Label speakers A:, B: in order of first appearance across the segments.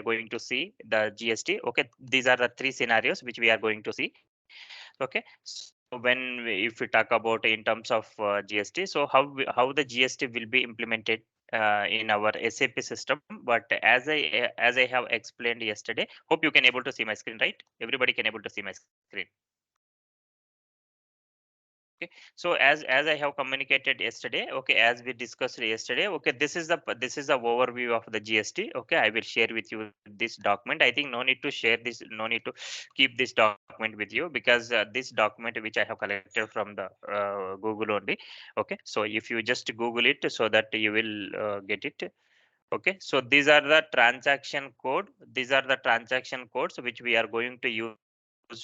A: going to see the GST. Okay, these are the three scenarios which we are going to see. Okay, so if we talk about in terms of GST, so how the GST will be implemented in our SAP system. But as I have explained yesterday, hope you can able to see my screen, right? Everybody can able to see my screen. Okay, so as I have communicated yesterday, okay, as we discussed yesterday, okay, this is the overview of the GST. Okay, I will share with you this document. I think no need to share this, no need to keep this document with you, because this document which I have collected from the Google only. Okay, so if you just Google it, so that you will get it. Okay, so these are the transaction code. These are the transaction codes which we are going to use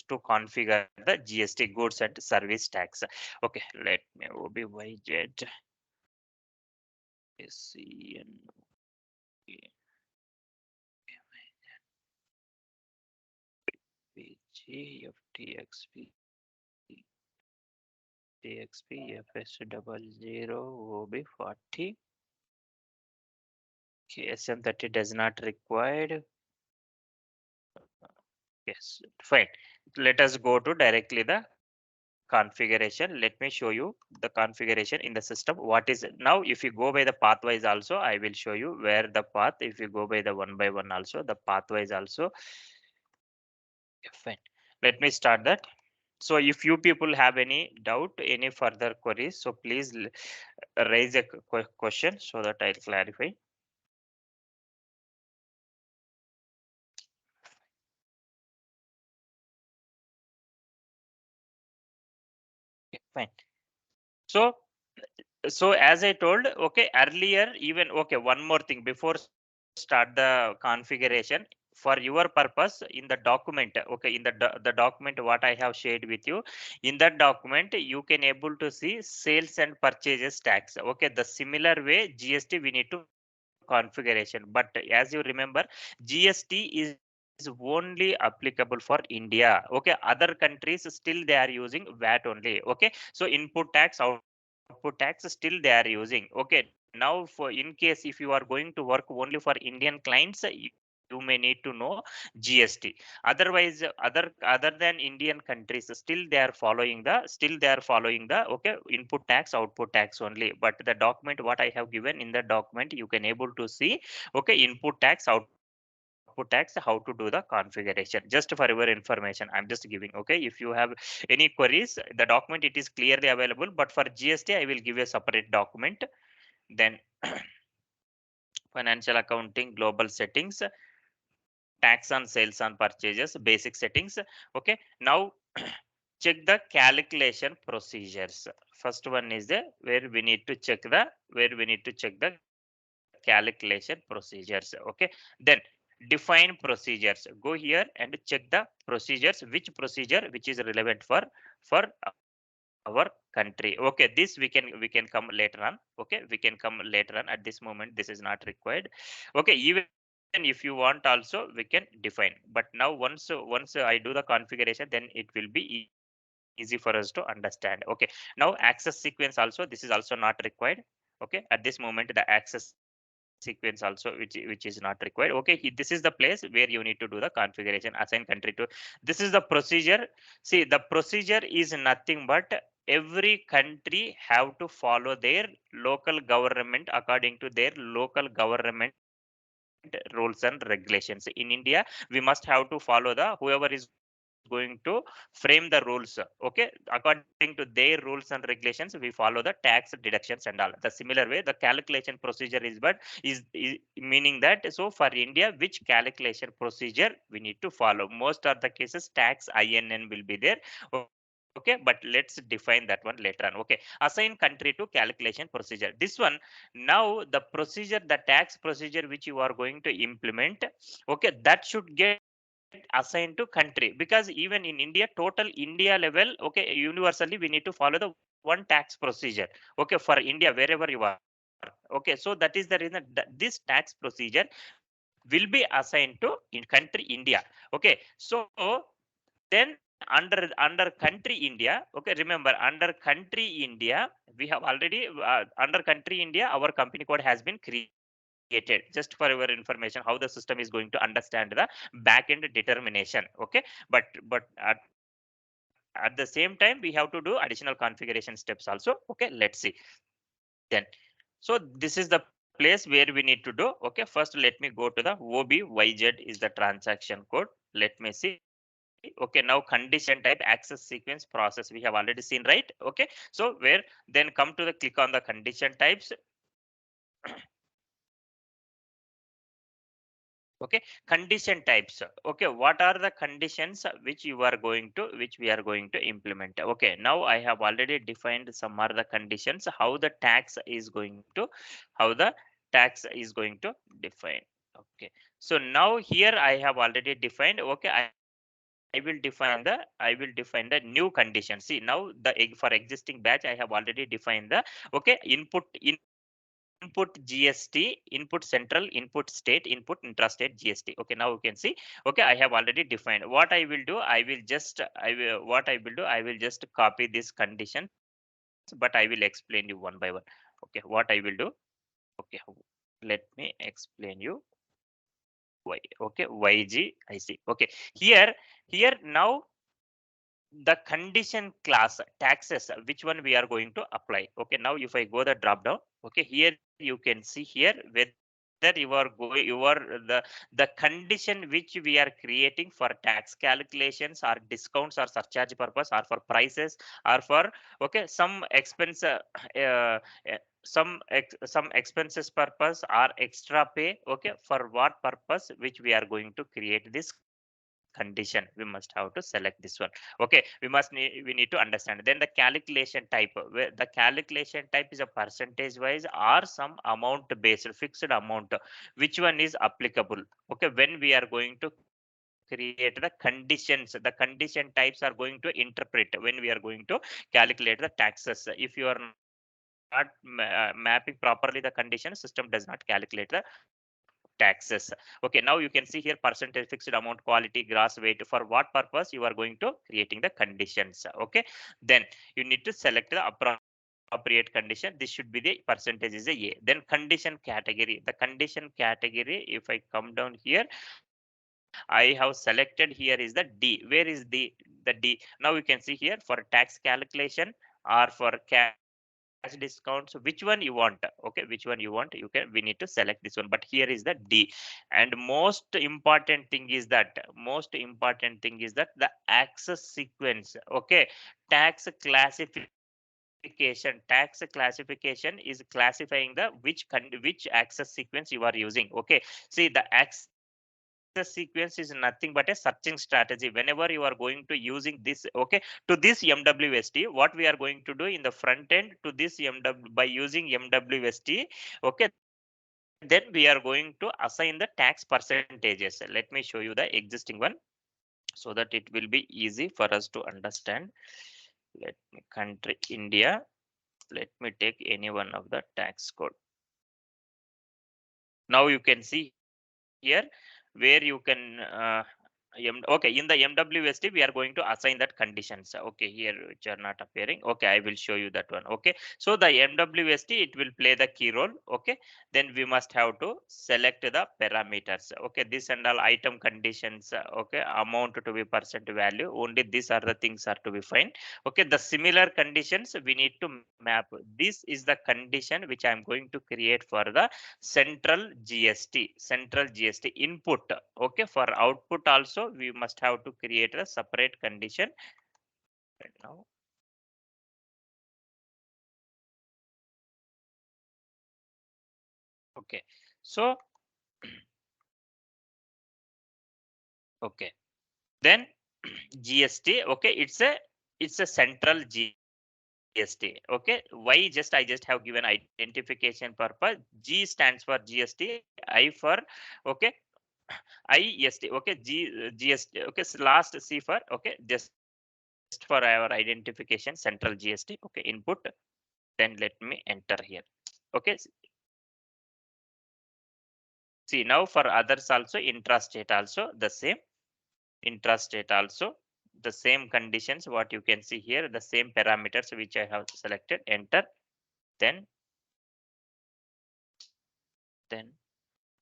A: to configure the GST, goods and service tax. Okay, let me be YZ SCN FTXP TXP FS00 OB40 KSM30 does not required. Yes, fine. Let us go to directly the configuration. Let me show you the configuration in the system. What is it? Now, if you go by the pathwise also, I will show you where the path. If you go by the one by one also, the pathwise also. Fine. Let me start that. So if you people have any doubt, any further queries, so please raise a question so that I'll clarify. Fine. So as I told, okay, earlier, even, okay, one more thing before start the configuration. For your purpose, in the document, okay, in the document what I have shared with you, in that document you can able to see sales and purchases tax. Okay, the similar way GST we need to configuration, but as you remember, GST is only applicable for India. Okay, other countries still they are using VAT only. Okay, so input tax, output tax still they are using. Okay, now for in case if you are going to work only for Indian clients, you may need to know GST. Otherwise, other than Indian countries, still they are following the, okay, input tax, output tax only. But the document what I have given, in the document you can able to see, okay, input tax, output tax, how to do the configuration. Just for your information, I'm just giving. Okay, if you have any queries, the document it is clearly available. But for GST, I will give a separate document. Then financial accounting, global settings, tax on sales on purchases, basic settings. Okay, now check the calculation procedures. First one is the where we need to check the calculation procedures. Okay, then define procedures. Go here and check the procedures, which procedure which is relevant for our country. Okay, this we can come later on. Okay, we can come later on. At this moment this is not required. Okay, even if you want also we can define. But now once I do the configuration, then it will be easy for us to understand. Okay, now access sequence also, this is also not required. Okay, at this moment the access sequence also which is not required. Okay, this is the place where you need to do the configuration. Assign country to, this is the procedure. See, the procedure is nothing but every country have to follow their local government according to their local government rules and regulations. In India, we must have to follow the whoever is going to frame the rules. Okay, according to their rules and regulations, we follow the tax deductions and all. The similar way, the calculation procedure is meaning that, so for India, which calculation procedure we need to follow. Most of the cases tax INN will be there. Okay, but let's define that one later on. Okay, assign country to calculation procedure. This one, now the procedure, the tax procedure which you are going to implement, okay, that should get assigned to country. Because even in India, total India level, okay, universally we need to follow the one tax procedure. Okay, for India wherever you are. Okay, so that is the reason that this tax procedure will be assigned to in country India. Okay, so then under country India, okay, remember under country India we have already under country India our company code has been created. just for your information, how the system is going to understand the back end determination. Okay, but at the same time we have to do additional configuration steps also. Okay, let's see. Then, so this is the place where we need to do. Okay, first let me go to the OBYZ is the transaction code. Let me see. Okay, now condition type access sequence process we have already seen, right? Okay, so where then come to the click on the condition types. Okay, condition types. Okay, what are the conditions which we are going to implement? Okay, now I have already defined some are the conditions how the tax is going to, how the tax is going to define. Okay, so now here I have already defined. Okay, I will define the new condition. See, now for existing batch I have already defined the, okay, input GST, input central, input state, input intrastate GST. Okay, now you can see. Okay, I have already defined. What I will do, I will just copy these conditions, but I will explain you one by one. Okay, what I will do. Okay, let me explain you why. Okay, YG, I see. Okay, here now the condition class taxes, which one we are going to apply. Okay, now if I go the drop down, okay, here you can see here whether you are the condition which we are creating for tax calculations or discounts or surcharge purpose or for prices or for, okay, some expense uh, some expenses purpose or extra pay. Okay, for what purpose which we are going to create this condition, we must have to select this one. Okay, we need to understand. Then the calculation type, where the calculation type is a percentage wise or some amount based fixed amount, which one is applicable. Okay, when we are going to create the conditions, the condition types are going to interpret when we are going to calculate the taxes. If you are not mapping properly the condition, system does not calculate the taxes. Okay, now you can see here percentage, fixed amount, quality, gross weight. For what purpose you are going to creating the conditions. Okay, then you need to select the appropriate condition. This should be the percentage is a A. Then condition category, the condition category, if I come down here, I have selected here is the D. Where is the D? Now you can see here for tax calculation or for cash discounts, which one you want. Okay, which one you want, we need to select this one. But here is the D. And most important thing is that the access sequence. Okay, tax classification is classifying the which access sequence you are using. Okay, see, the access sequence is nothing but a searching strategy. Whenever you are going to using this, okay, to this MWST, what we are going to do in the front end to this MW by using MWST. Okay, then we are going to assign the tax percentages. Let me show you the existing one so that it will be easy for us to understand. Let me country India. Let me take any one of the tax code. Now you can see here where you can okay, in the MWST we are going to assign that conditions. Okay, here which are not appearing. Okay, I will show you that one. Okay, so the MWST, it will play the key role. Okay, then we must have to select the parameters. Okay, this and all item conditions. Okay, amount to be percent value, only these are the things are to be fine. Okay, the similar conditions we need to map. This is the condition which I am going to create for the central GST input. Okay, for output also we must have to create a separate condition right now. Okay, so okay, then GST. Okay, it's a central GST. Okay, why I just have given identification purpose. G stands for GST, I for, okay, IST. Okay, GST. Okay, last C for, okay, just for our identification, central GST. Okay, input. Then let me enter here. Okay, see, now for others also, intrastate also the same. Intrastate also the same conditions. What you can see here, the same parameters which I have selected. Enter. Then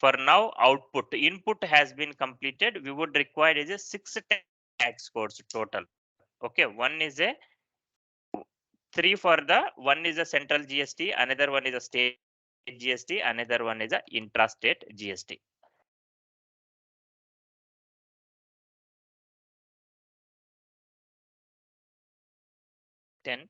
A: For now, output input has been completed. We would require is a 6 tax codes total. Okay, one is a three for the one is a central GST, another one is a state GST, another one is a intrastate GST. Then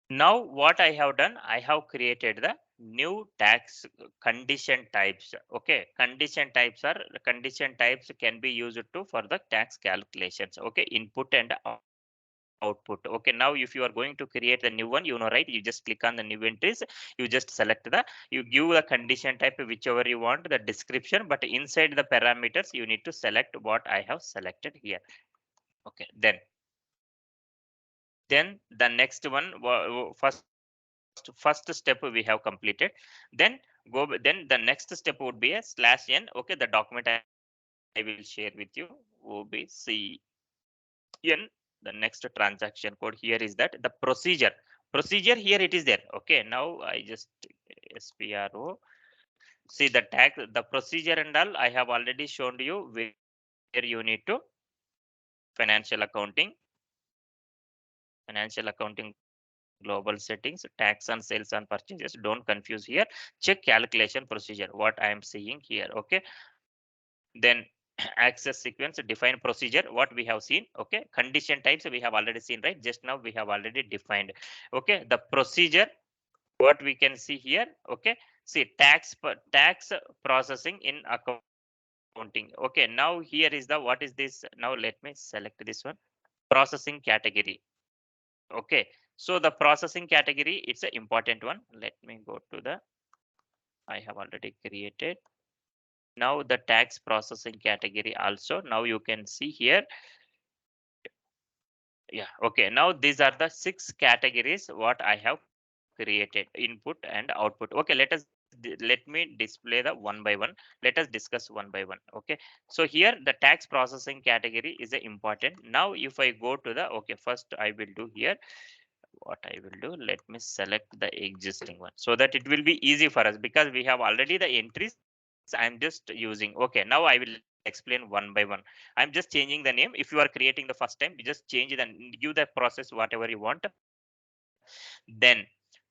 A: now what I have done, I have created the new tax condition types. Okay, condition types can be used to for the tax calculations. Okay, input and output. Okay, now if you are going to create a new one, right, you just click on the new entries, you just select you give the condition type whichever you want, the description, but inside the parameters you need to select what I have selected here. Okay, then the next one, first step we have completed. Then then the next step would be a /n. Okay, the document I will share with you will be CN. The next transaction code here is that the procedure here it is there. Okay, now I just SPRO. See the tag, the procedure and all I have already shown you where you need to financial accounting global settings, tax on sales and purchases. Don't confuse here. Check calculation procedure. What I am seeing here. Okay. Then access sequence, define procedure. What we have seen. Okay. Condition types we have already seen, right? Just now we have already defined. Okay. The procedure. What we can see here. Okay. See tax processing in accounting. Okay. Now here is the what is this? Now let me select this one. Processing category. Okay, so the processing category, it's an important one. Let me go to the, I have already created. Now the tax processing category also, now you can see here. Yeah, okay, now these are the 6 categories what I have created, input and output. Okay, let me display the one by one. Let us discuss one by one. Okay, so here the tax processing category is important. Now if I go to the, okay, first I will do here what I will do, let me select the existing one so that it will be easy for us because we have already the entries. I'm just using. Okay, now I will explain one by one. I'm just changing the name. If you are creating the first time, you just change it and give the process whatever you want. Then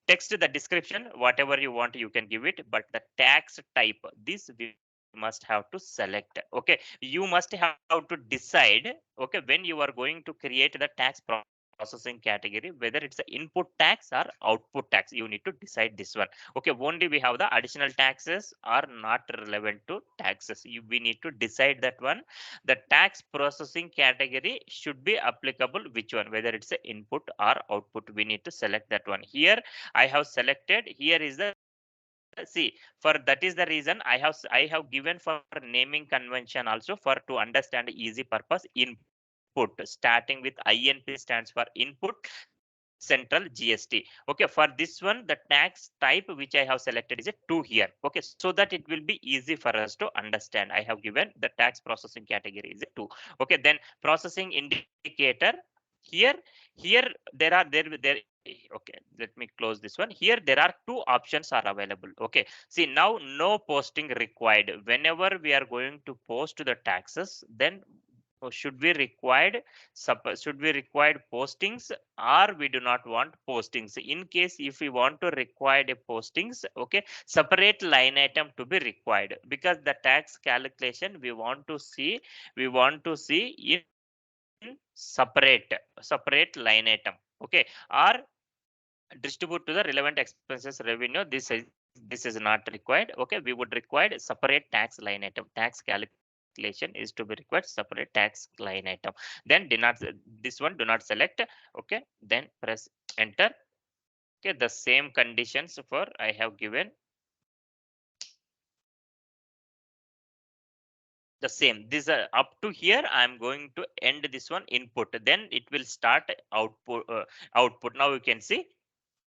A: text the description, whatever you want, you can give it. But the tax type, this we must have to select. Okay, you must have to decide. Okay, when you are going to create the tax processing category, whether it's the input tax or output tax, you need to decide this one. Okay, only we have the additional taxes are not relevant to taxes. We need to decide that one. The tax processing category should be applicable which one, whether it's a input or output, we need to select that one. Here I have selected, here is the, see, for that is the reason I have given for naming convention also for to understand easy purpose. Input starting with INP stands for input, central GST. Okay, for this one, the tax type which I have selected is a 2 here. Okay, so that it will be easy for us to understand. I have given the tax processing category is a 2. Okay, then processing indicator. Here, here there. Okay, let me close this one. Here there are 2 options are available. Okay, see now no posting required. Whenever we are going to post the taxes, then should we required should we required postings or we do not want postings. In case if we want to require a postings, okay, separate line item to be required because the tax calculation we want to see in separate line item. Okay, or distribute to the relevant expenses revenue. This is not required. Okay, we would require separate tax line item. Tax calculation is to be required separate tax line item. Then do not, this one do not select. Okay, then press enter. Okay, the same conditions for I have given the same. This up to here I am going to end this one input, then it will start output. Now you can see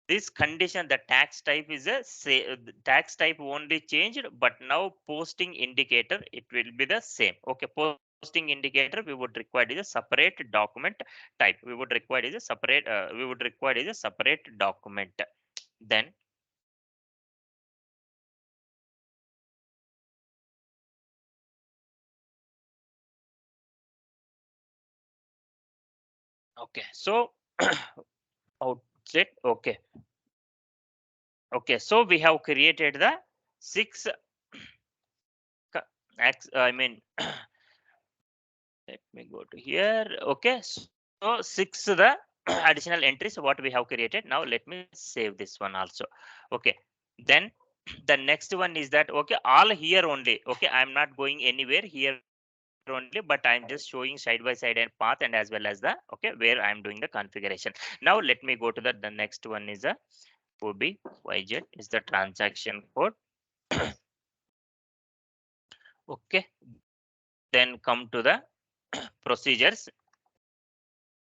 A: this condition, the tax type is the tax type only changed, but now posting indicator it will be the same. Okay, posting indicator we would require is a separate document type. We would require is a separate document. Then Okay, so outlet. Okay, okay. So we have created the six. I mean, let me go to here. Okay, so six the additional entries what we have created. Now let me save this one also. Okay, then the next one is that okay, all here only. Okay, I'm not going anywhere here only, but I'm just showing side by side and path and as well as the okay where I'm doing the configuration. Now let me go to the next one is a would be YZ is the transaction code. Okay, then come to the procedures,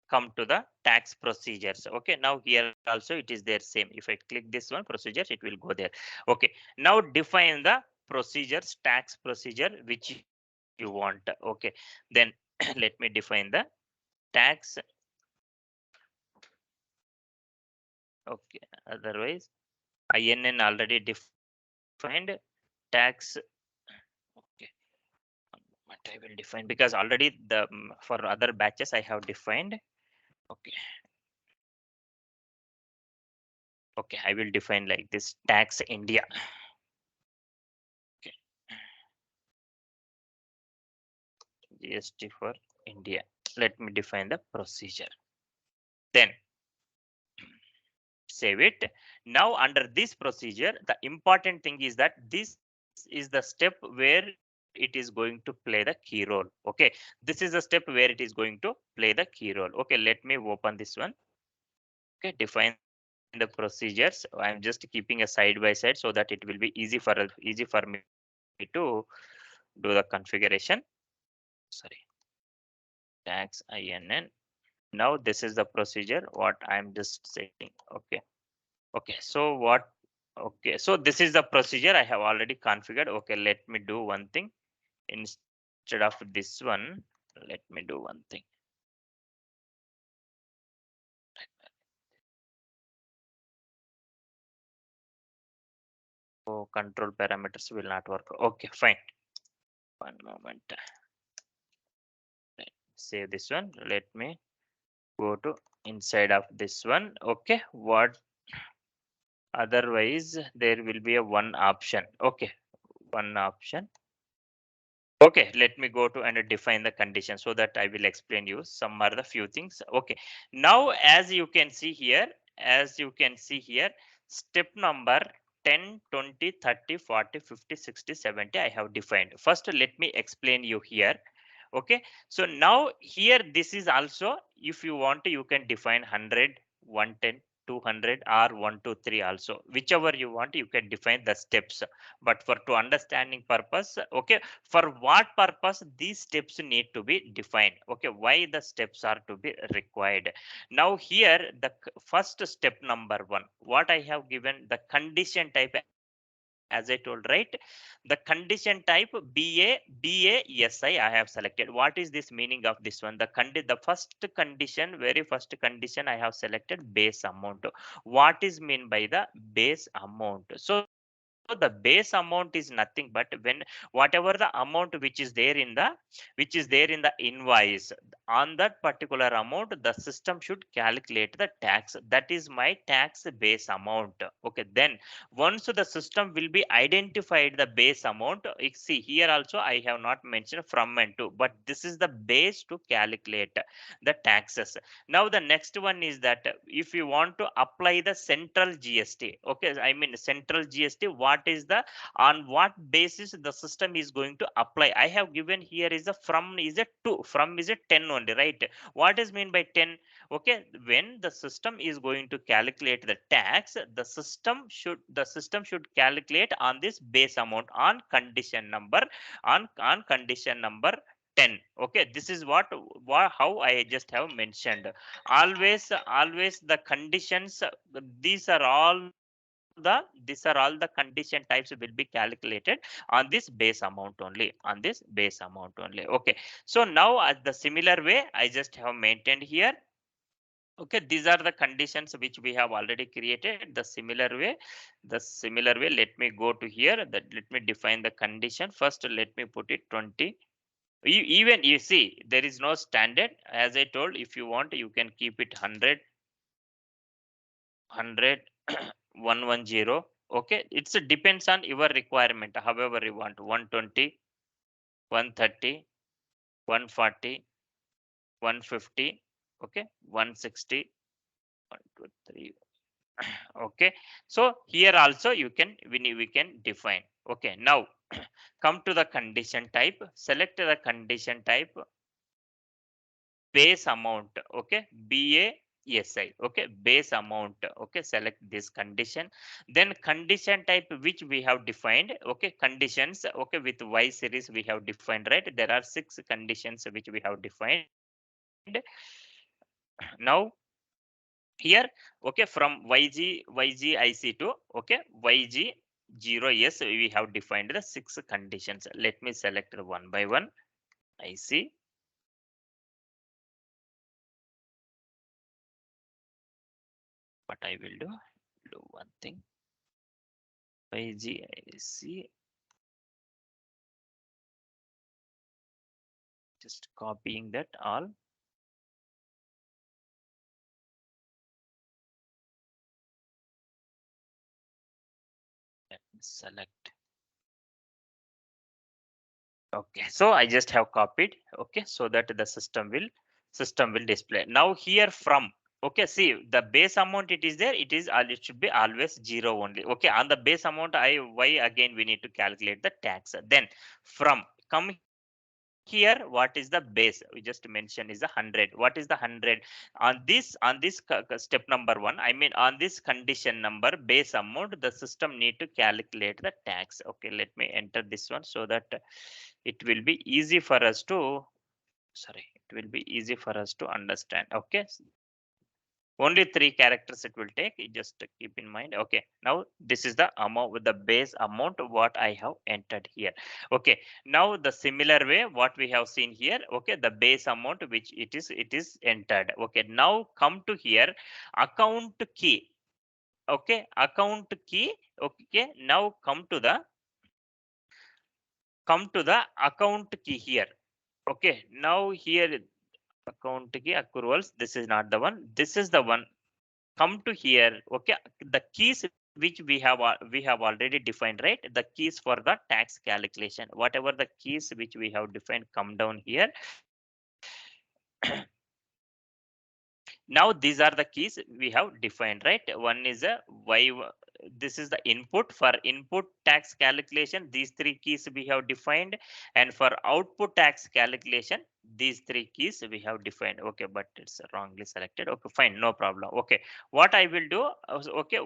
A: come to the tax procedures. Okay, now here also it is there same. If I click this one procedures, it will go there. Okay, now define the procedures, tax procedure which you want. Okay, then let me define the tax. Okay, otherwise INN already defined. Tax. Okay, but I will define because already the for other batches I have defined. Okay, okay, I will define like this tax India. Okay, GST for India. Let me define the procedure. Then save it. Now under this procedure, the important thing is that this is the step where it is going to play the key role. Okay, this is the step where it is going to play the key role. Okay, let me open this one. Okay, define the procedures. I'm just keeping a side by side so that it will be easy for me to do the configuration. Sorry, tax INN. Now this is the procedure what I'm just saying. Okay. Okay, so what? Okay, so this is the procedure I have already configured. Okay, let me do one thing instead of this one. Let me do one thing. Oh, control parameters will not work. Okay, fine. One moment. Save this one. Let me go to inside of this one. Okay, what? Otherwise, there will be a one option. Okay, one option. Okay, let me go to and define the condition so that I will explain you some are the few things. Okay, now as you can see here, step number 10, 20, 30, 40, 50, 60, 70 I have defined. First, let me explain you here. Okay, so now here this is also if you want you can define 100, 110, 200 or 123 also whichever you want you can define the steps, but for to understanding purpose, okay, for what purpose these steps need to be defined, okay, why the steps are to be required. Now here the first step number one what I have given the condition type as I told, right? The condition type BASI I have selected. What is this meaning of this one? The first condition, very first condition I have selected base amount. What is mean by the base amount? So the base amount is nothing but when whatever the amount which is there in the invoice, on that particular amount the system should calculate the tax. That is my tax base amount. Okay, then once the system will be identified the base amount, see here also I have not mentioned from and to, but this is the base to calculate the taxes. Now the next one is that if you want to apply the central GST, okay, I mean central GST, what is the on what basis the system is going to apply? I have given here is a from is a 2, from is a 10 only, right? What is mean by 10? Okay, when the system is going to calculate the tax, the system should calculate on this base amount on condition number on condition number 10. Okay, this is what how I just have mentioned. Always the conditions, these are all these are all the condition types will be calculated on this base amount only, on this base amount only. Okay, so now as the similar way I just have maintained here. Okay, these are the conditions which we have already created. Let me go to here that let me define the condition first. Let me put it 20. Even you see, there is no standard. As I told, if you want, you can keep it 100, 110. Okay, it's depends on your requirement. However you want, 120, 130, 140, 150. Okay, 160, 1, 2, 3. Okay, so here also you can we can define. Okay, now come to the condition type. Select the condition type, base amount. Okay, BASI. Okay, base amount. Okay, select this condition. Then condition type which we have defined. Okay, conditions. Okay, with Y series we have defined, right? There are 6 conditions which we have defined. Now here, okay, from YGIC to, okay, YG0, yes, we have defined the 6 conditions. Let me select one by one. I see. What I will do one thing. YGIC, just copying that all. Let me select. Okay, so I just have copied. Okay, so that the system will display. Now here from, okay, see the base amount, it is there, it is all, it should be always 0 only. Okay, on the base amount why again we need to calculate the tax. Then from, come here, what is the base? We just mentioned is 100. What is the 100? On this step number 1, I mean on this condition number base amount, the system need to calculate the tax. Okay, let me enter this one so that it will be easy for us to, sorry, it will be easy for us to understand. Okay, only 3 characters it will take. You just keep in mind. Okay, now this is the amount with the base amount what I have entered here. Okay, now the similar way what we have seen here. Okay, the base amount which it is entered. Okay, now come to here, account key. Okay, account key. Okay, now come to the account key here. Okay, now here account key accruals, this is not the one, this is the one. Come to here. Okay, the keys which we have already defined, right? The keys for the tax calculation, whatever the keys which we have defined, come down here. Now these are the keys we have defined, right? One is a y, this is the input. For input tax calculation, these 3 keys we have defined, and for output tax calculation, these 3 keys we have defined. Okay, but it's wrongly selected. Okay, fine, no problem. Okay, what I will do, okay,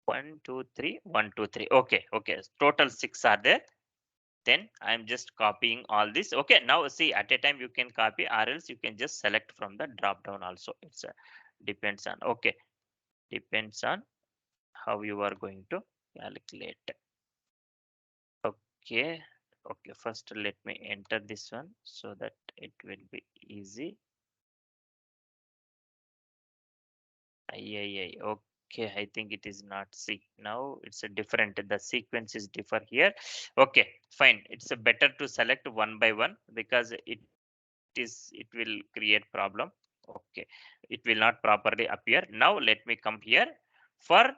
A: 1 2 3 1 2 3. Okay, okay, total 6 are there. Then I'm just copying all this. Okay, now see, at a time you can copy, or else you can just select from the drop down also. It's depends on, okay, depends on how you are going to calculate. Okay, okay, first let me enter this one so that it will be easy. Okay, I think it is not. See, now it's a different, the sequence is differ here. Okay, fine, it's a better to select one by one, because it will create problem. Okay, it will not properly appear. Now let me come here. For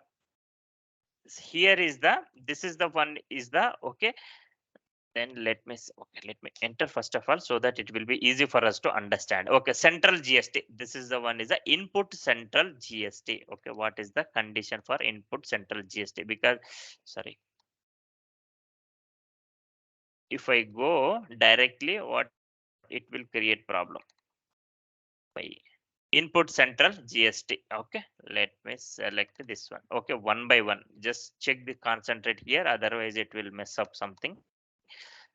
A: here is the, this is the one is the, okay, then okay, let me enter first of all so that it will be easy for us to understand. Okay, central GST, this is the one is the input central GST. Okay, what is the condition for input central GST? Because, sorry, if I go directly, what it will create problem. By input central GST. Okay, let me select this one. Okay, one by one, just check the concentrate here, otherwise it will mess up something.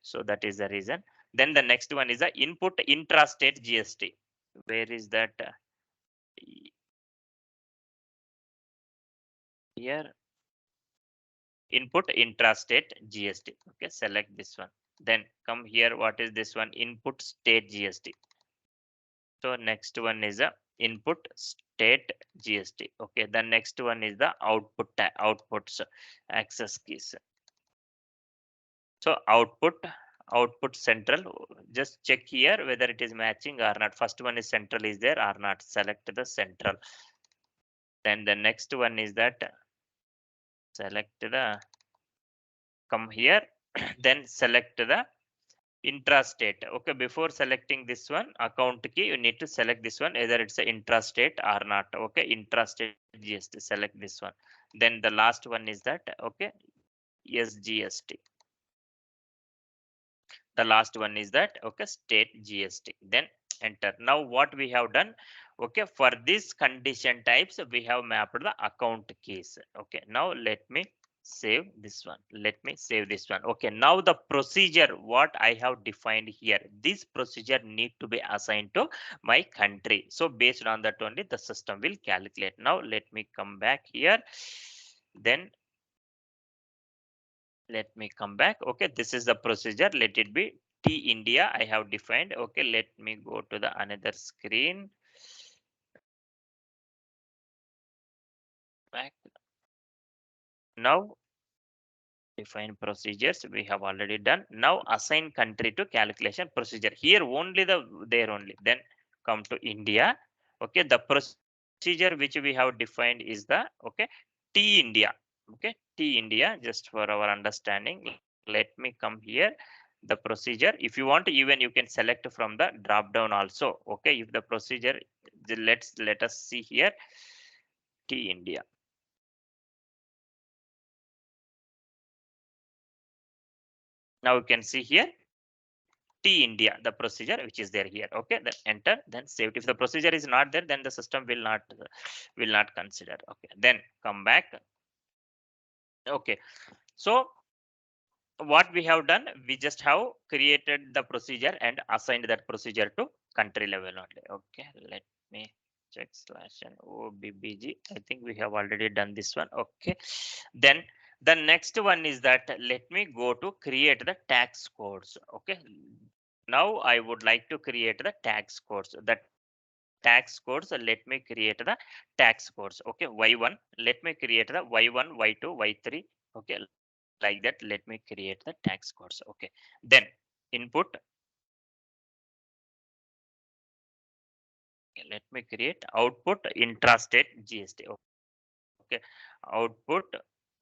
A: So that is the reason. Then the next one is the input intrastate GST. Where is that? Here, input intrastate GST. Okay, select this one. Then come here, what is this one? Input state GST. So next one is a input state GST. Okay, the next one is the outputs access keys. So output output central. Just check here whether it is matching or not. First one is central is there or not. Select the central. Then the next one is that select the, come here, then select the intrastate. Okay, before selecting this one account key, you need to select this one either it's a intrastate or not. Okay, intrastate GST, select this one. Then the last one is that, okay, yes, GST. The last one is that, okay, state GST. Then enter. Now what we have done, okay, for this condition types we have mapped the account keys. Okay, now let me save this one. Let me save this one. Okay, now the procedure what I have defined here, this procedure need to be assigned to my country. So based on that only the system will calculate. Now let me come back here. Then let me come back. Okay, this is the procedure. Let it be T India I have defined. Okay, let me go to the another screen. Back. Now define procedures we have already done. Now assign country to calculation procedure. Here only the there only. Then come to India. Okay, the procedure which we have defined is the, okay, T India. Okay, T India, just for our understanding. Let me come here. The procedure, if you want, even you can select from the drop down also. Okay, if the procedure, let us see here. T India. Now you can see here T India, the procedure which is there here. Okay, then enter, then save. If the procedure is not there, then the system will not consider. Okay, then come back. Okay, so what we have done, we just have created the procedure and assigned that procedure to country level only. Okay, let me check slash and OBBG. I think we have already done this one. Okay, then the next one is that let me go to create the tax codes. Okay, now I would like to create the tax codes. The tax codes, let me create the tax codes. Okay, Y1, let me create the Y1, Y2, Y3. Okay, like that, let me create the tax codes. Okay, then input. Okay, let me create output intrastate GST. Okay, output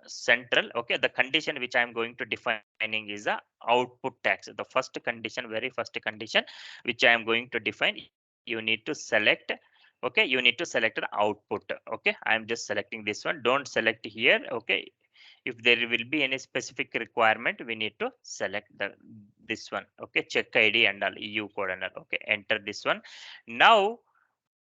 A: central. Okay, the condition which I am going to defining is the output tax. The first condition, very first condition which I am going to define, you need to select. Okay, you need to select the output. Okay, I am just selecting this one. Don't select here. Okay, if there will be any specific requirement, we need to select the this one. Okay, check ID and all, EU code and all. Okay, enter this one. Now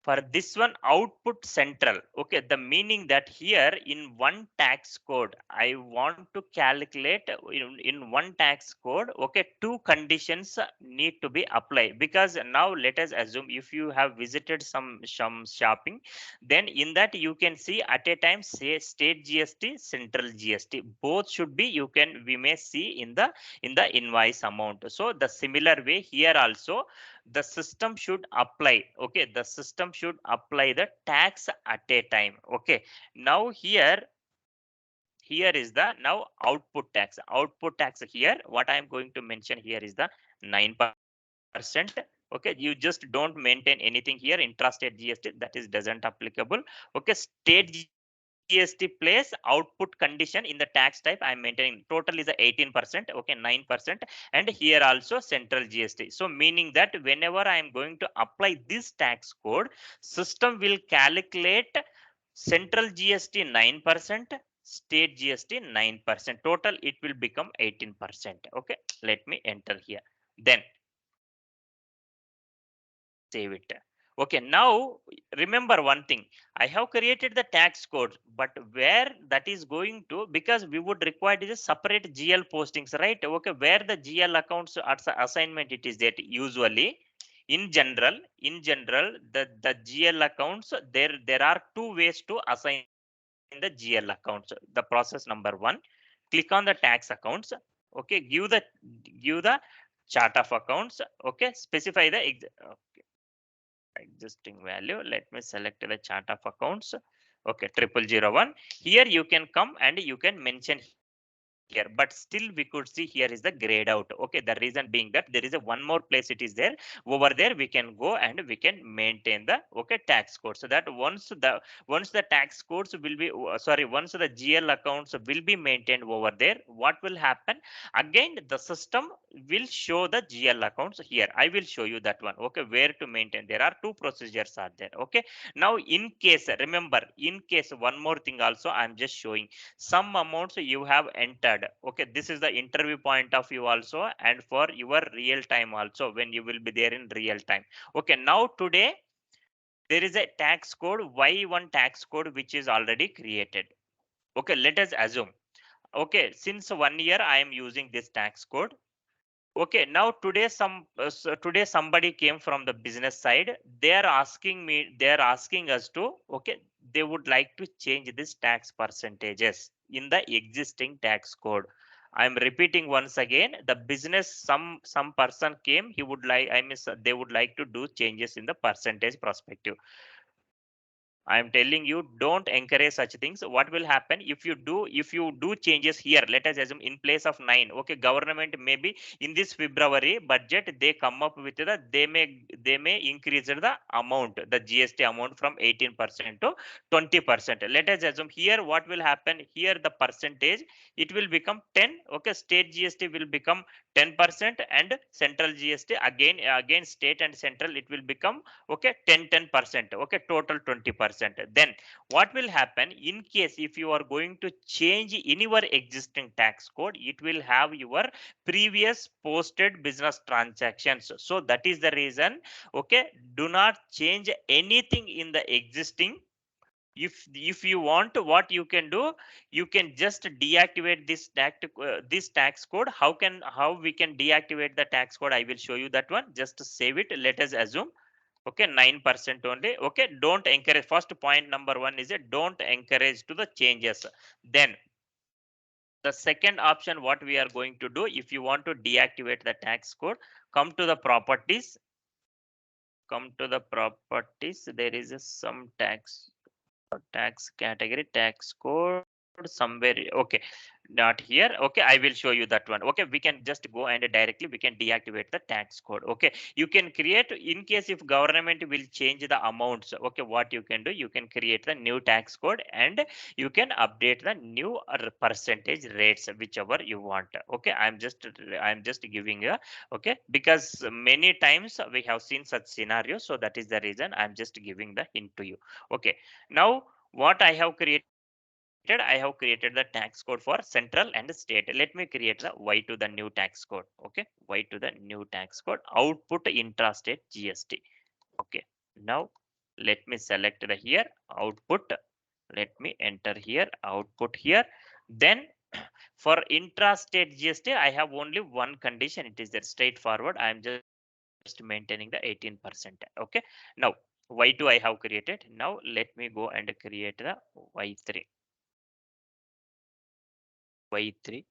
A: for this one output central. Okay, the meaning that here in one tax code I want to calculate in one tax code. Okay, two conditions need to be applied, because now let us assume if you have visited some shopping, then in that you can see at a time say state GST, central GST, both should be, you can, we may see in the invoice amount. So the similar way here also the system should apply. Okay, the system should apply the tax at a time. Okay, now here is the now output tax. Here what I am going to mention here is the 9%. Okay, you just don't maintain anything here. Intrastate GST, that is doesn't applicable. Okay, state GST place output condition in the tax type I'm maintaining. Total is a 18%. Okay, 9%. And here also central GST. So meaning that whenever I am going to apply this tax code, system will calculate central GST 9%, state GST 9%. Total it will become 18%. Okay, let me enter here. Then save it. Okay, now remember one thing. I have created the tax code, but where that is going to, because we would require is a separate GL postings, right? Okay, where the GL accounts assignment it is that usually in general the GL accounts, there are two ways to assign the GL accounts. The process number one, click on the tax accounts. Okay, give the chart of accounts. Okay, specify the existing value. Let me select the chart of accounts. Okay, 0001. Here you can come and you can mention here, but still we could see here is the grayed out. Okay, the reason being that there is a one more place it is there. Over there we can go and we can maintain the okay tax code, so that once the tax codes will be once the GL accounts will be maintained over there, what will happen again, the system will show the GL accounts here. I will show you that one. Okay, where to maintain, there are two procedures are there. Okay, now in case, remember, in case one more thing also I'm just showing, some amounts you have entered. Okay, this is the interview point of view also, and for your real time also, when you will be there in real time. Okay, now today there is a tax code Y1 tax code which is already created. Okay, let us assume, okay, since 1 year I am using this tax code. Okay, now today today somebody came from the business side. They are asking us to, okay, they would like to change this tax percentages in the existing tax code. I'm repeating once again. The business, some person came. He would like, I mean, they would like to do changes in the percentage perspective. I am telling you, don't encourage such things. What will happen if you do changes here? Let us assume in place of 9. Okay, government maybe in this February budget they come up with the, they may increase the amount, the GST amount from 18% to 20%. Let us assume here what will happen here, the percentage it will become 10. Okay, state GST will become 10% and central GST again state and central it will become okay 10%. Okay, total 20%. Then what will happen in case if you are going to change in your existing tax code, it will have your previous posted business transactions. So that is the reason, okay, do not change anything in the existing. If you want, what you can do, you can just deactivate this tax code. How we can deactivate the tax code, I will show you that one. Just save it. Let us assume, okay, 9% only. Okay, don't encourage. First point number one is it, don't encourage to the changes. Then the second option what we are going to do, if you want to deactivate the tax code, come to the properties. There is some tax category, tax code somewhere. Okay, not here. Okay, I will show you that one. Okay, we can just go and directly we can deactivate the tax code. Okay, you can create, in case if government will change the amounts. Okay, what you can do, you can create the new tax code and you can update the new percentage rates whichever you want. Okay, I'm just giving a, okay, because many times we have seen such scenarios, so that is the reason I'm just giving the hint to you. Okay, now what I have created, I have created the tax code for central and state. Let me create the Y to the new tax code. Okay, Y to the new tax code, output intrastate GST. Okay, now let me select the here output. Let me enter here output here. Then for intrastate GST, I have only one condition. It is that straightforward. I am just maintaining the 18%. Okay, now Y2 I have created. Now let me go and create the Y3. Y3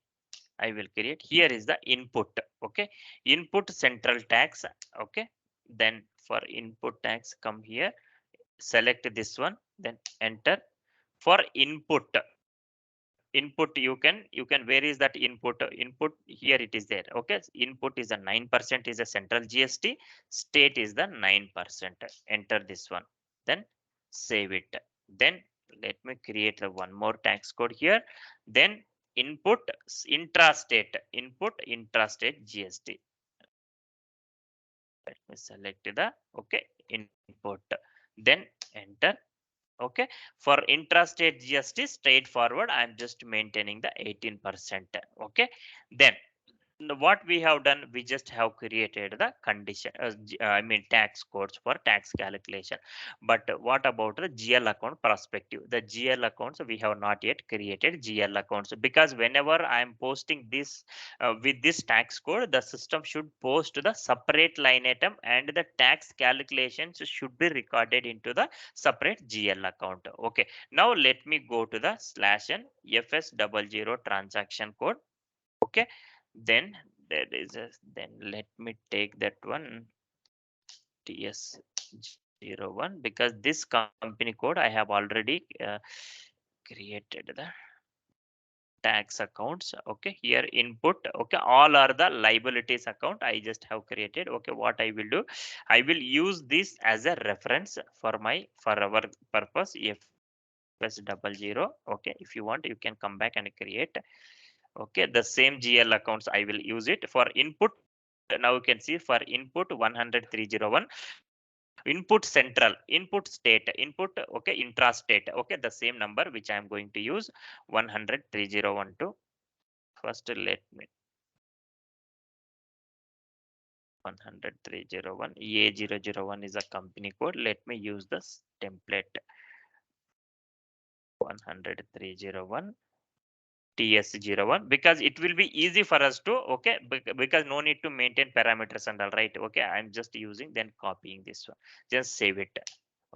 A: I will create. Here is the input. Okay, input central tax. Okay, then for input tax, come here, select this one, then enter. For input you can where is that input here it is there. Okay, input is a 9% is a central GST, state is the 9%. Enter this one, then save it. Then let me create the one more tax code here. Then input intrastate GST. Let me select the, okay, input, then enter. Okay, for intrastate GST straightforward, I'm just maintaining the 18%. Okay, then what we have done, we just have created the condition, I mean tax codes for tax calculation. But what about the GL account perspective? The GL accounts, we have not yet created GL accounts, because whenever I am posting this with this tax code, the system should post the separate line item and the tax calculations should be recorded into the separate GL account. Okay, now let me go to the /n FS00 transaction code. Okay, then there is a, then let me take that one, TS01, because this company code I have already created the tax accounts. Okay, here input. Okay, all are the liabilities account I just have created. Okay, what I will do, I will use this as a reference for our purpose. FS00. Okay, if you want, you can come back and create. Okay, the same GL accounts I will use it for input. Now you can see for input 100,301, input central, input state, input, okay, intrastate. Okay, the same number which I am going to use, 100,301. First let me 100,301 A001 is a company code. Let me use this template 100,301 TS01, because it will be easy for us to, okay, because no need to maintain parameters and all, right? Okay, I'm just using, then copying this one, just save it.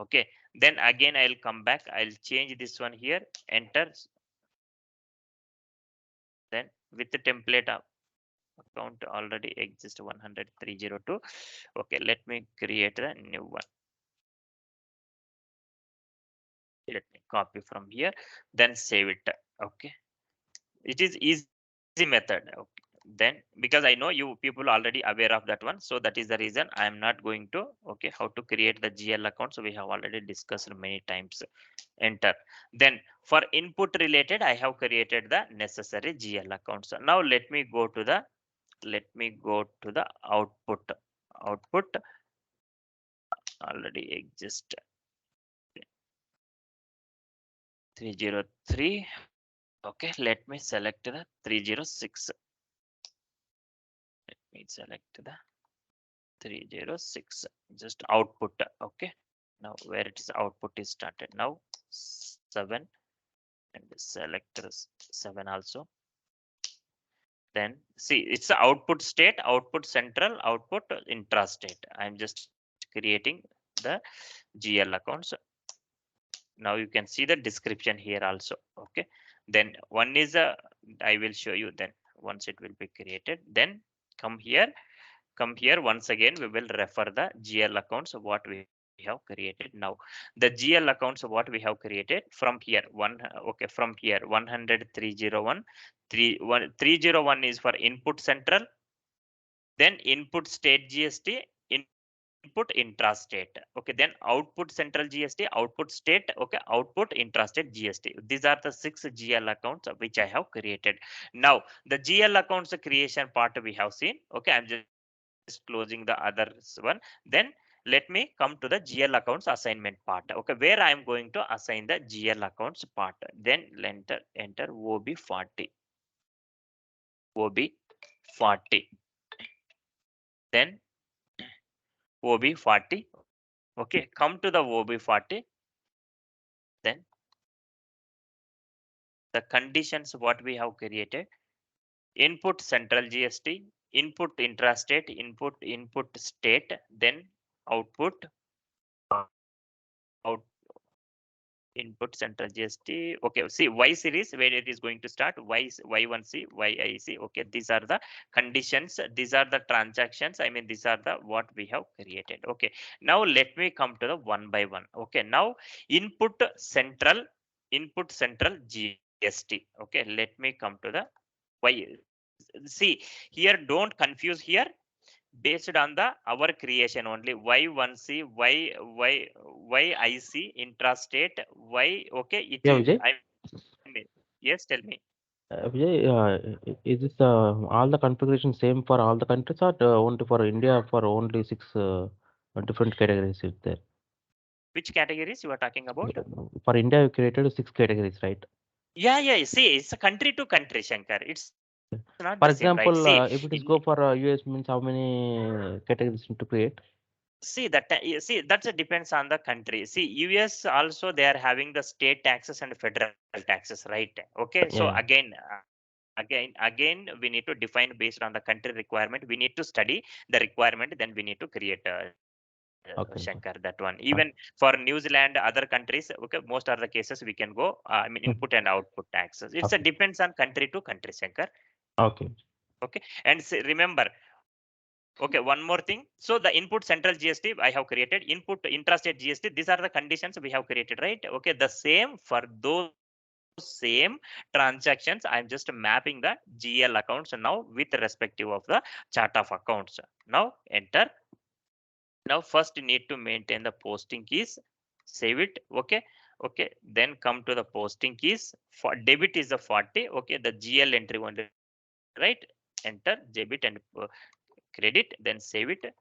A: Okay, then again I'll come back, I'll change this one here, enter, then with the template account already exists 100,302. Okay, let me create a new one. Let me copy from here, then save it. Okay, it is easy method. Okay, then because I know you people already aware of that one, so that is the reason I am not going to, okay, how to create the GL account, so we have already discussed many times. Enter, then for input related I have created the necessary GL accounts. Now let me go to the output already exist 303. Okay, let me select the 306. Let me select the 306, just output. Okay, now where it is output is started now 7, and select this 7 also. Then see, it's the output state, output central, output intrastate. I'm just creating the GL accounts. Now you can see the description here also. Okay, then one is a, I will show you then once it will be created. Then come here, once again we will refer the GL accounts of what we have created. Now the GL accounts of what we have created from here, one, okay, from here 100,301, 301 is for input central, then input state GST, input intrastate. Okay, then output central GST, output state, okay, output intrastate GST. These are the 6 GL accounts which I have created. Now the GL accounts creation part we have seen. Okay, I'm just closing the other one. Then let me come to the GL accounts assignment part. Okay, where I am going to assign the GL accounts part. Then enter OB40, OB40, then OB40. Okay, come to the OB40. Then the conditions what we have created: input central GST, input intrastate, input state, then output out input central GST. Okay, see Y series where it is going to start, Y1C, YIC. Okay, these are the conditions, these are the transactions. I mean, these are the what we have created. Okay, now let me come to the one by one. Okay, now input central, GST. Okay, let me come to the Y. See here, don't confuse here, based on the our creation only. Y1C, YIC, intrastate, Y. Okay, it
B: Yeah,
A: is,
B: Vijay.
A: I mean, yes, tell me.
B: Vijay, is this all the configuration same for all the countries, or only for India for only 6 different categories is there?
A: Which categories you are talking about?
B: For India, you created 6 categories, right?
A: Yeah, see, it's a country to country, Shankar, it's not the same, right?
B: For
A: See,
B: example, if
A: in,
B: it is go for US, means how many categories need to create?
A: see that see that's a depends on the country. See, US also they are having the state taxes and federal taxes, right? Okay, so
B: Yeah.
A: again we need to define based on the country requirement. We need to study the requirement, then we need to create Shankar
B: Okay.
A: that one. Even
B: Okay.
A: for New Zealand, other countries, okay, most are the cases we can go, I mean, input and output taxes. It's a
B: Okay.
A: depends on country to country, Shankar.
B: Okay.
A: Okay, and remember, okay, one more thing. So the input central GST I have created, input intrastate GST, these are the conditions we have created, right? Okay, the same for those same transactions I'm just mapping the GL accounts now with respective of the chart of accounts. Now enter. Now first you need to maintain the posting keys, save it. Okay, then come to the posting keys. For debit is the 40. Okay, the GL entry only, right? Enter debit and credit, then save it.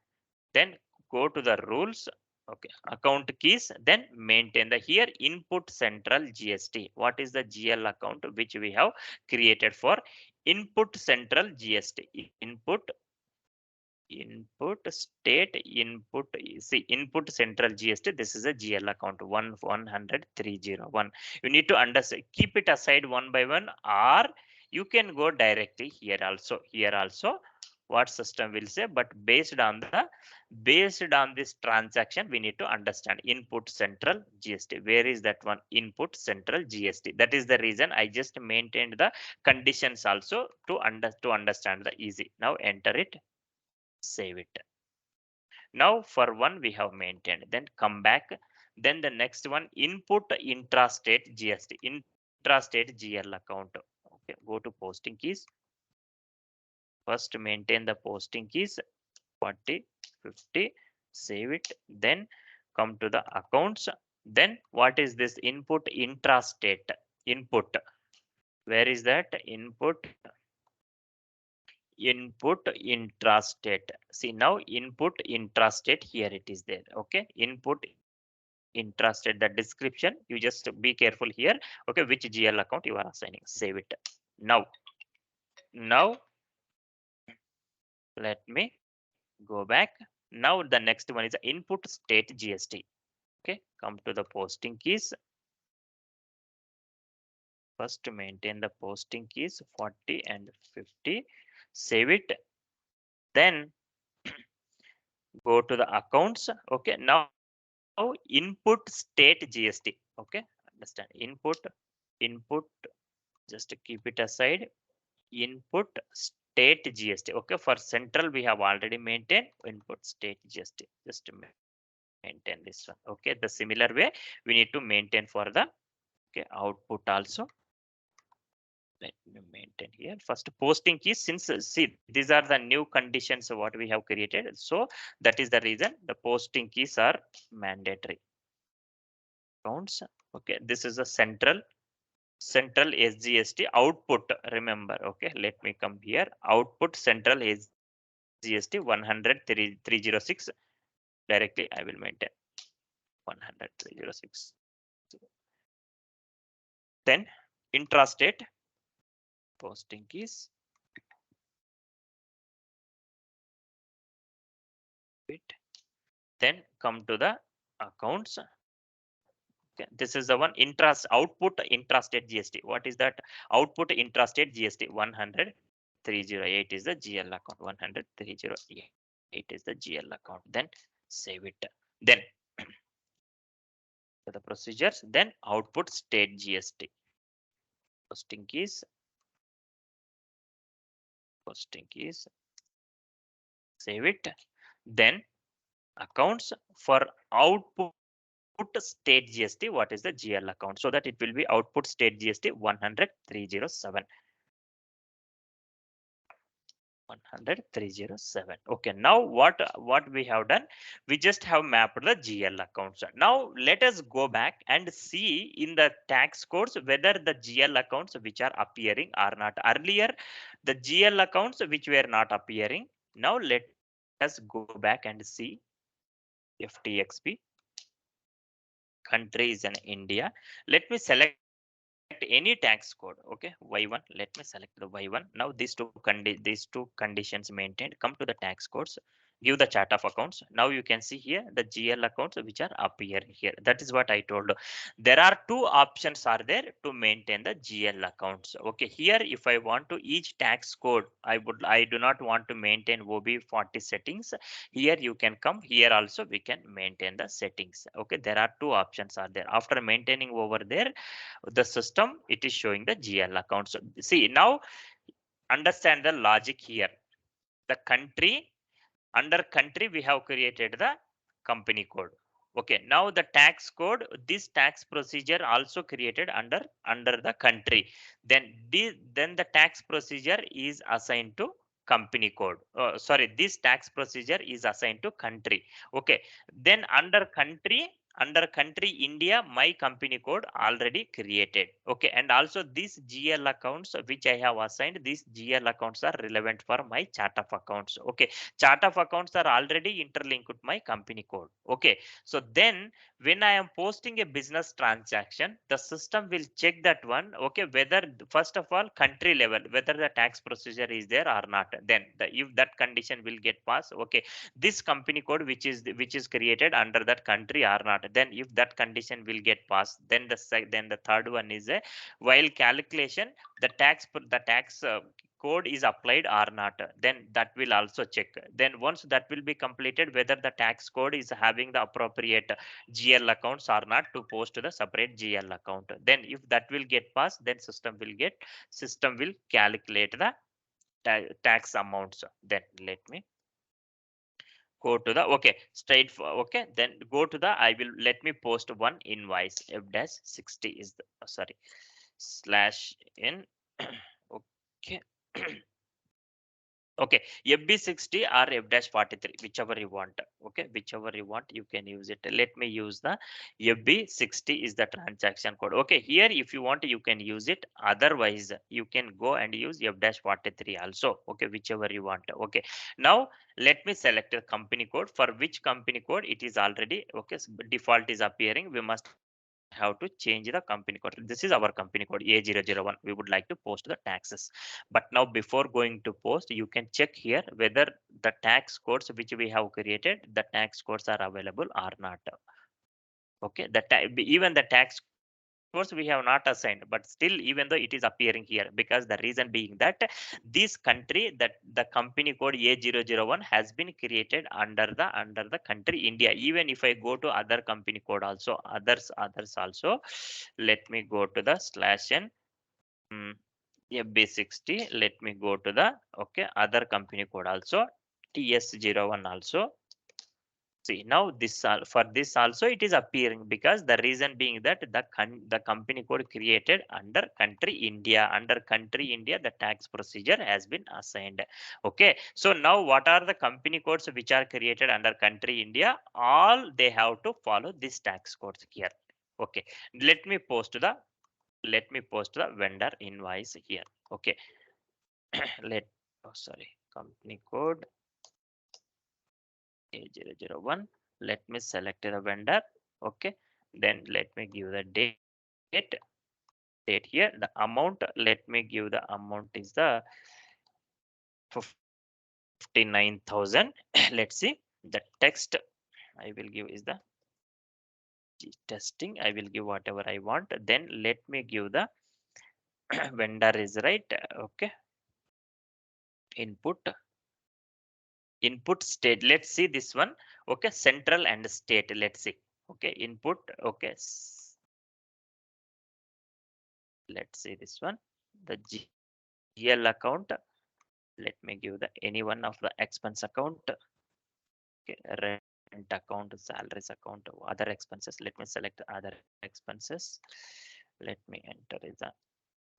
A: Then go to the rules. Okay, account keys, then maintain the here input central GST. What is the GL account which we have created for input central GST? Input state input, see input central GST, this is a GL account 100,301. You need to understand, keep it aside one by one, or you can go directly here also. Here also what system will say, but based on this transaction we need to understand input central GST. Where is that one? Input central GST. That is the reason I just maintained the conditions also to understand the easy. Now enter it, save it. Now for one we have maintained, then come back. Then the next one, input intrastate GST, intrastate GL account. Okay, go to posting keys. First maintain the posting keys 40, 50, save it. Then come to the accounts. Then what is this input intrastate? Input, where is that? Input intrastate. See now input intrastate, here it is there. Okay, input intrastate, the description you just be careful here. Okay, which GL account you are assigning, save it. Now let me go back. Now the next one is the input state GST. Okay, come to the posting keys. First maintain the posting keys 40 and 50, save it. Then go to the accounts. Okay, now input state GST. Okay, understand input, just keep it aside. Input state GST. Okay, for central we have already maintained input state GST. Just maintain this one. Okay, the similar way we need to maintain for the okay output also. Let me maintain here. First posting keys, since see these are the new conditions what we have created, so that is the reason the posting keys are mandatory. Counts. Okay, this is a central SGST output, remember. Okay, let me come here, output central SGST 100,306. Directly I will maintain 100,306. Then intrastate posting keys, then come to the accounts. Okay, this is the one output intrastate GST. What is that? Output intrastate GST 100,308 is the GL account. 100,308 is the GL account. Then save it. Then the procedures. Then output state GST. Posting keys. Save it. Then accounts for output state GST. What is the GL account? So that it will be output state GST 100,307. 100,307. Okay, now what we have done, we just have mapped the GL accounts. Now let us go back and see in the tax codes whether the GL accounts which are appearing or not. Earlier the GL accounts which were not appearing. Now let us go back and see. FTXP, country is in India. Let me select any tax code. Okay, Y1, let me select the Y1. Now these two conditions maintained. Come to the tax codes, give the chart of accounts. Now you can see here the GL accounts which are appearing here. That is what I told. There are two options are there to maintain the GL accounts. Okay, here if I want to each tax code, I do not want to maintain OB40 settings. Here you can come, here also we can maintain the settings. Okay, there are two options are there. After maintaining over there the system, it is showing the GL account. So see now understand the logic here. The country, under country we have created the company code. Okay, now the tax code, this tax procedure also created under the country. Then the tax procedure is assigned to company code. Sorry, this tax procedure is assigned to country. Okay, then under country India, my company code already created. Okay, and also these GL accounts which I have assigned, these GL accounts are relevant for my chart of accounts. Okay, chart of accounts are already interlinked with my company code. Okay, so then when I am posting a business transaction, the system will check that one. Okay, whether first of all country level, whether the tax procedure is there or not. Then if that condition will get passed, okay, this company code which is created under that country or not. Then if that condition will get passed, then the third one is a while calculation the tax code is applied or not, then that will also check. Then once that will be completed, whether the tax code is having the appropriate GL accounts or not to post the separate GL account. Then if that will get passed, then system will calculate the tax amounts. Then let me go to the okay straight for okay then go to the I will let me post one invoice f dash 60 is the sorry slash in okay okay, FB60 or F-43, whichever you want. Okay, whichever you want, you can use it. Let me use the FB60 is the transaction code. Okay, here if you want, you can use it. Otherwise, you can go and use F-43 also. Okay, whichever you want. Okay, now let me select a company code. For which company code it is already okay. So default is appearing. We must have to change the company code. This is our company code A001. We would like to post the taxes. But now before going to post, you can check here whether the tax codes which we have created, the tax codes are available or not. Okay, even the tax codes we have not assigned, but still even though it is appearing here, because the reason being that this country that the company code A001 has been created under the country India. Even if I go to other company code also, others also, let me go to the slash n FB60. Let me go to the okay other company code also TS01 also. See now for this also it is appearing, because the reason being that the company code created under country India the tax procedure has been assigned. Okay, so now what are the company codes which are created under country India? All they have to follow this tax codes here. Okay, let me post the vendor invoice here. Okay, let sorry, company code A001. Let me select the vendor. Okay, then let me give the date here. The amount, let me give the amount is the 59,000. Let's see the text I will give is the testing. I will give whatever I want. Then let me give the vendor is right. Okay, input state. Let's see this one. Okay, central and state. Let's see. Okay, input. Okay, let's see this one. The GL account. Let me give the any one of the expense account. Okay, rent account, salaries account, other expenses. Let me select other expenses. Let me enter is the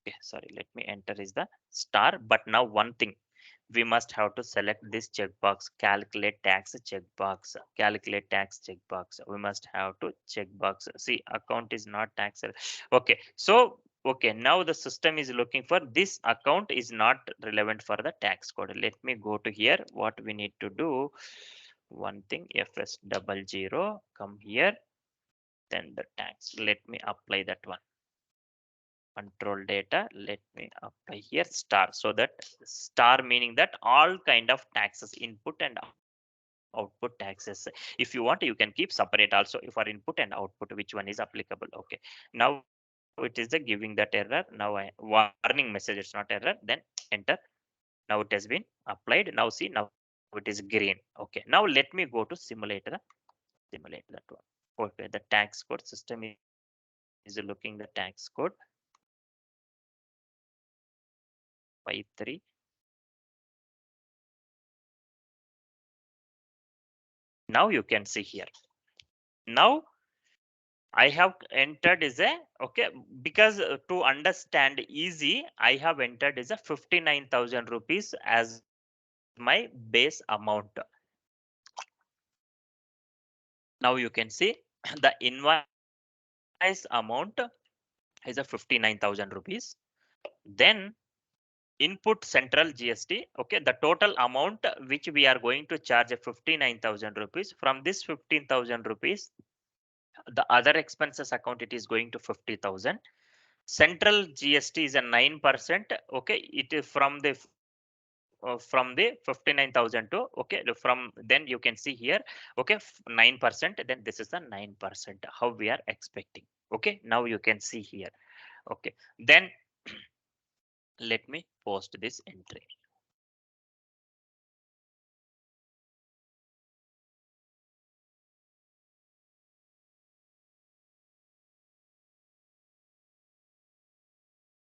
A: okay, sorry, let me enter is the star. But now one thing, we must have to select this checkbox, calculate tax checkbox. We must have to checkbox. See, account is not taxable. Okay, so okay, now the system is looking for this account is not relevant for the tax code. Let me go to here. What we need to do, one thing, FS00, come here, then the tax. Let me apply that one. Control data, let me apply here star, so that star meaning that all kind of taxes, input and output taxes. If you want, you can keep separate also for input and output, which one is applicable. Okay, now it is the giving that error. Now warning message, it's not error. Then enter. Now it has been applied. Now see, now it is green. Okay, now let me go to simulate that one. Okay, the tax code system is looking the tax code 53. Now you can see here. Now I have entered is a okay because to understand easy, I have entered is a 59,000 rupees as my base amount. Now you can see the invoice amount is a 59,000 rupees. Then input central GST. Okay, the total amount which we are going to charge a 59,000 rupees. From this 15,000 rupees, the other expenses account it is going to 50,000. Central GST is a 9%. Okay, it is from the 59,000 to okay from then you can see here okay 9%, then this is the 9% how we are expecting. Okay, now you can see here. Okay, then let me post this entry.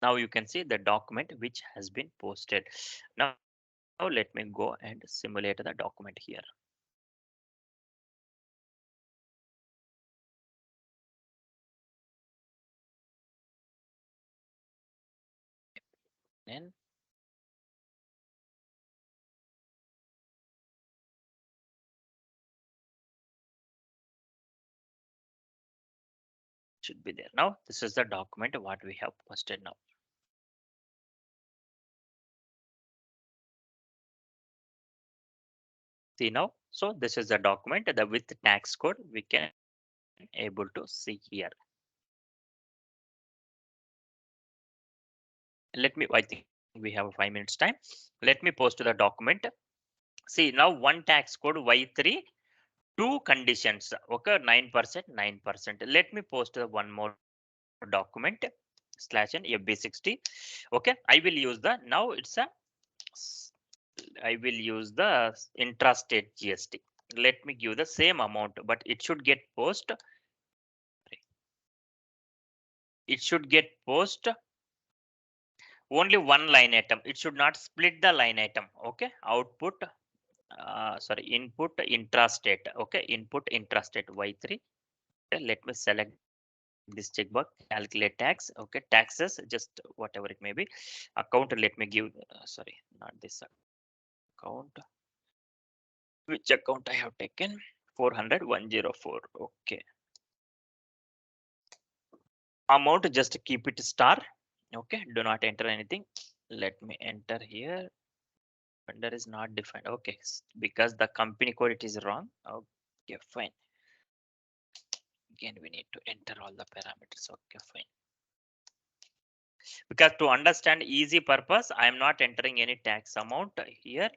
A: Now you can see the document which has been posted. Now let me go and simulate the document here. Then should be there. Now this is the document what we have posted now. See now, so this is the document the with tax code we can able to see here. Let me, I think we have 5 minutes time. Let me post to the document. See now one tax code Y3, two conditions. Okay, 9%, 9%. Let me post one more document slash n FB60. Okay, I will use the now it's a I will use the intrastate GST. Let me give the same amount, but it should get post. It should get post only one line item. It should not split the line item. Okay, output sorry input intrastate. Okay, input intrastate Y3. Okay, let me select this checkbox, calculate tax. Okay, taxes just whatever it may be. Account, let me give sorry not this account. Which account I have taken? 400 104. Okay, amount just keep it star. Okay, do not enter anything. Let me enter here. Vendor is not defined. Okay, because the company code it is wrong. Okay, fine. Again we need to enter all the parameters. Okay, fine. Because to understand easy purpose I am not entering any tax amount here.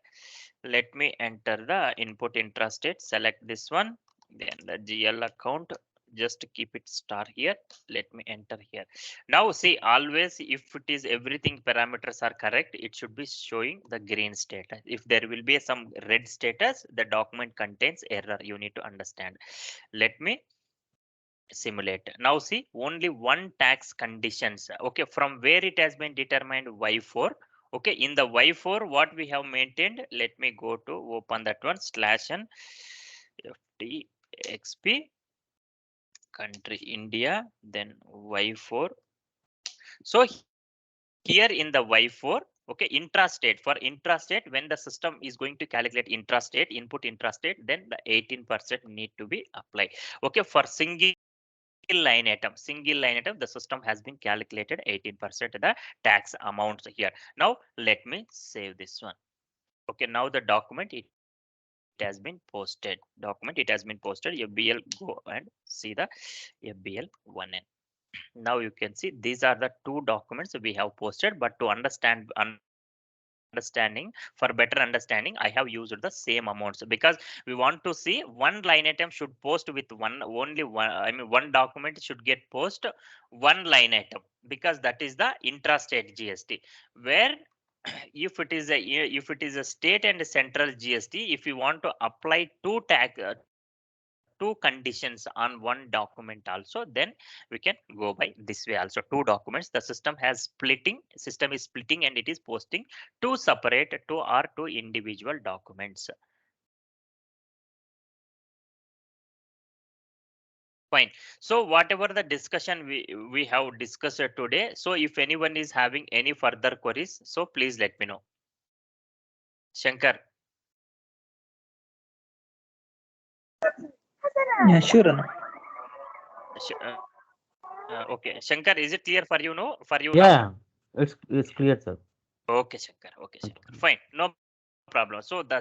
A: Let me enter the input intrastate, select this one, then the GL account, just keep it star here. Let me enter here. Now see, always if it is everything parameters are correct, it should be showing the green status. If there will be some red status, the document contains error. You need to understand. Let me simulate. Now see, only one tax conditions. Okay, from where it has been determined Y4. Okay, in the Y4 what we have maintained, let me go to open that one slash and FTXP country India, then Y4. So here in the Y4, okay, intrastate, for intrastate when the system is going to calculate intrastate, input intrastate, then the 18% need to be applied. Okay, for single line item, the system has been calculated 18% the tax amounts here. Now let me save this one. Okay, now the document it has been posted. Document it has been posted. FBL go and see the FBL 1N. Now you can see these are the two documents we have posted, but to understanding, for better understanding, I have used the same amounts because we want to see one line item should post with one only one, I mean one document should get post one line item because that is the intrastate GST. Where if it is a state and central GST, if you want to apply two conditions on one document also, then we can go by this way also. Two documents, the system is splitting and it is posting two separate two individual documents. Fine. So whatever the discussion we have discussed today, so if anyone is having any further queries, so please let me know. Shankar.
C: Yeah, sure, Anna.
A: Okay, Shankar, is it clear for you? No, for you now?
B: Yeah, it's clear, sir.
A: Okay, Shankar. Okay,
B: Okay.
A: Shankar. Fine, no problem. So the